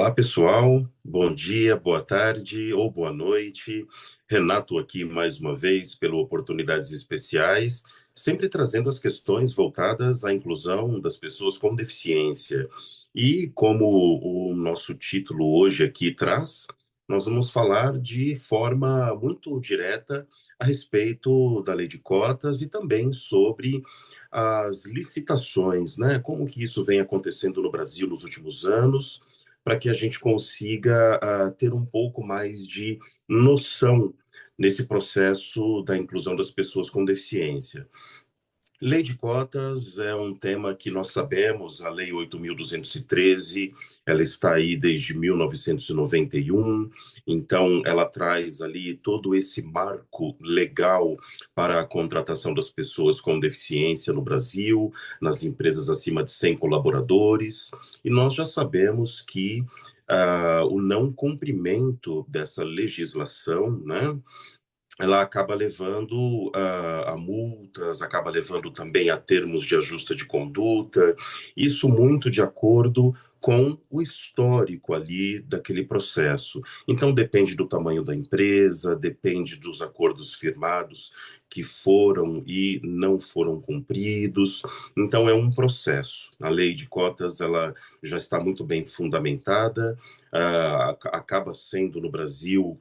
Olá, pessoal. Bom dia, boa tarde ou boa noite. Renato aqui mais uma vez pelo Oportunidades Especiais, sempre trazendo as questões voltadas à inclusão das pessoas com deficiência. E como o nosso título hoje aqui traz, nós vamos falar de forma muito direta a respeito da lei de cotas e também sobre as licitações, né? Como que isso vem acontecendo no Brasil nos últimos anos para que a gente consiga ter um pouco mais de noção nesse processo da inclusão das pessoas com deficiência. Lei de cotas é um tema que nós sabemos, a Lei 8.213, ela está aí desde 1991, então ela traz ali todo esse marco legal para a contratação das pessoas com deficiência no Brasil, nas empresas acima de 100 colaboradores, e nós já sabemos que o não cumprimento dessa legislação, né, ela acaba levando a multas, acaba levando também a termos de ajuste de conduta, isso muito de acordo com o histórico ali daquele processo. Então, depende do tamanho da empresa, depende dos acordos firmados que foram e não foram cumpridos. Então, é um processo. A lei de cotas, ela já está muito bem fundamentada, acaba sendo no Brasil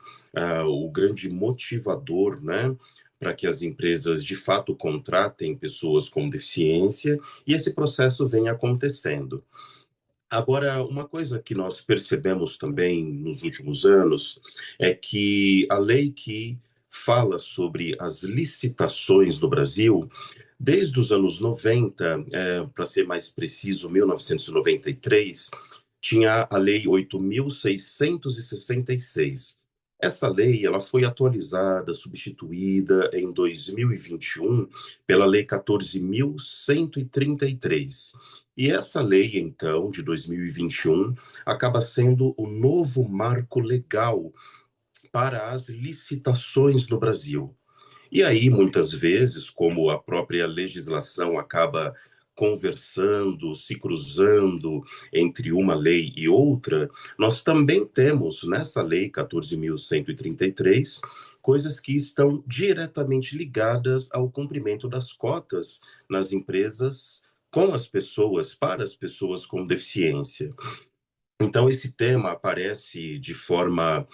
o grande motivador, né, para que as empresas de fato contratem pessoas com deficiência e esse processo vem acontecendo. Agora, uma coisa que nós percebemos também nos últimos anos é que a lei que fala sobre as licitações no Brasil, desde os anos 90, para ser mais preciso, 1993, tinha a Lei 8.666. Essa lei ela foi atualizada, substituída em 2021 pela Lei 14.133. E essa lei, então, de 2021, acaba sendo o novo marco legal para as licitações no Brasil. E aí, muitas vezes, como a própria legislação acaba conversando, se cruzando entre uma lei e outra, nós também temos nessa lei 14.133 coisas que estão diretamente ligadas ao cumprimento das cotas nas empresas com as pessoas, para as pessoas com deficiência. Então, esse tema aparece de forma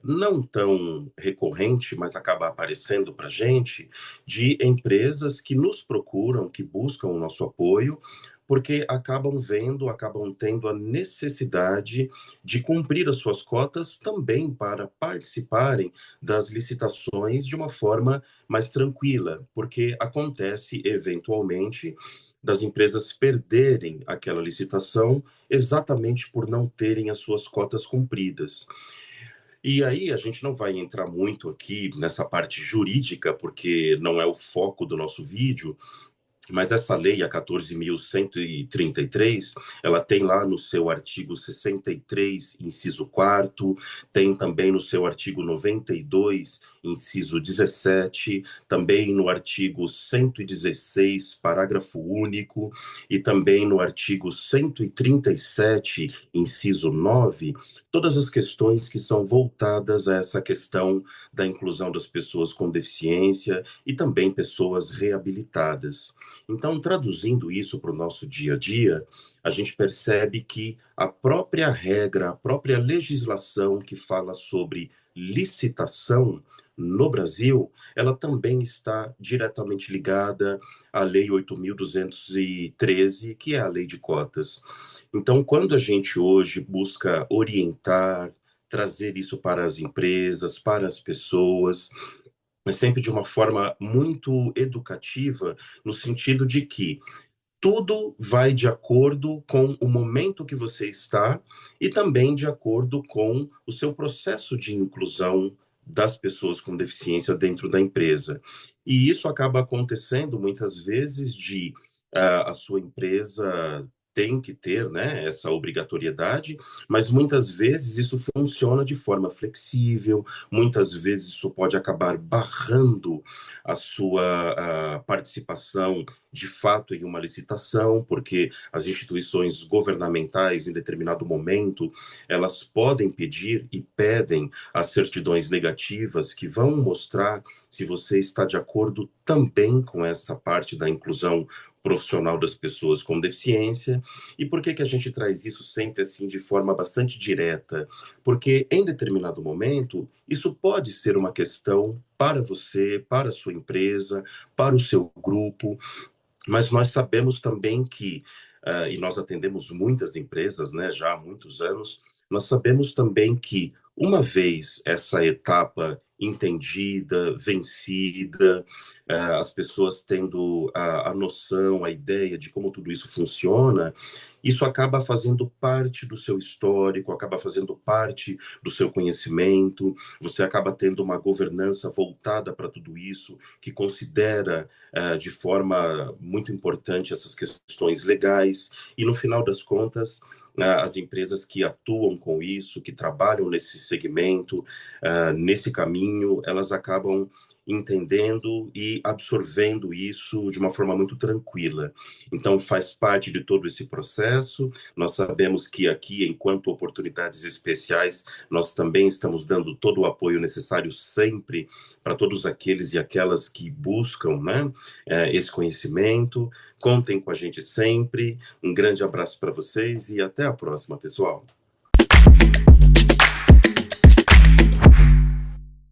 não tão recorrente, mas acaba aparecendo para a gente, de empresas que nos procuram, que buscam o nosso apoio, porque acabam vendo, acabam tendo a necessidade de cumprir as suas cotas também para participarem das licitações de uma forma mais tranquila, porque acontece eventualmente das empresas perderem aquela licitação exatamente por não terem as suas cotas cumpridas. E aí a gente não vai entrar muito aqui nessa parte jurídica, porque não é o foco do nosso vídeo, mas essa lei, a 14.133, ela tem lá no seu artigo 63, inciso 4º, tem também no seu artigo 92, inciso 17, também no artigo 116, parágrafo único, e também no artigo 137, inciso 9, todas as questões que são voltadas a essa questão da inclusão das pessoas com deficiência e também pessoas reabilitadas. Então, traduzindo isso para o nosso dia a dia, a gente percebe que a própria regra, a própria legislação que fala sobre licitação no Brasil, ela também está diretamente ligada à Lei 8.213, que é a lei de cotas. Então, quando a gente hoje busca orientar, trazer isso para as empresas, para as pessoas, mas sempre de uma forma muito educativa, no sentido de que tudo vai de acordo com o momento que você está e também de acordo com o seu processo de inclusão das pessoas com deficiência dentro da empresa. E isso acaba acontecendo muitas vezes de a sua empresa tem que ter, né, essa obrigatoriedade, mas muitas vezes isso funciona de forma flexível, muitas vezes isso pode acabar barrando a sua participação de fato em uma licitação, porque as instituições governamentais, em determinado momento, elas podem pedir e pedem as certidões negativas que vão mostrar se você está de acordo também com essa parte da inclusão profissional das pessoas com deficiência. E por que que a gente traz isso sempre assim de forma bastante direta? Porque em determinado momento, isso pode ser uma questão para você, para a sua empresa, para o seu grupo, mas nós sabemos também que, e nós atendemos muitas empresas, né, já há muitos anos, nós sabemos também que, uma vez essa etapa entendida, vencida, as pessoas tendo a noção, a ideia de como tudo isso funciona, isso acaba fazendo parte do seu histórico, acaba fazendo parte do seu conhecimento, você acaba tendo uma governança voltada para tudo isso, que considera de forma muito importante essas questões legais, e no final das contas, as empresas que atuam com isso, que trabalham nesse segmento, nesse caminho, elas acabam entendendo e absorvendo isso de uma forma muito tranquila. Então, faz parte de todo esse processo. Nós sabemos que aqui, enquanto oportunidades especiais, nós também estamos dando todo o apoio necessário sempre para todos aqueles e aquelas que buscam, né, esse conhecimento. Contem com a gente sempre. Um grande abraço para vocês e até a próxima, pessoal.